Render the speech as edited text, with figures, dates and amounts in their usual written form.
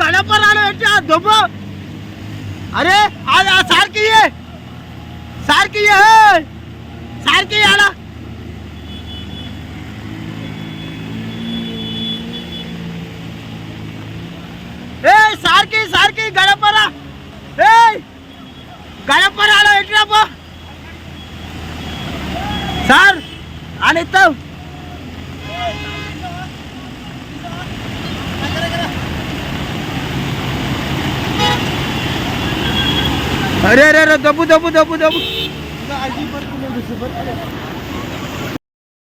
గణపరాలు ఎట్లా దుబ్బ అరే సార్కి సార్కి సార్కి ఆడా సార్కి సార్కి గణపరా గణపరాలు ఎట్లా పో సార్ అని ఇస్తాం अरे अरे अरे दबू दबू दबू दबू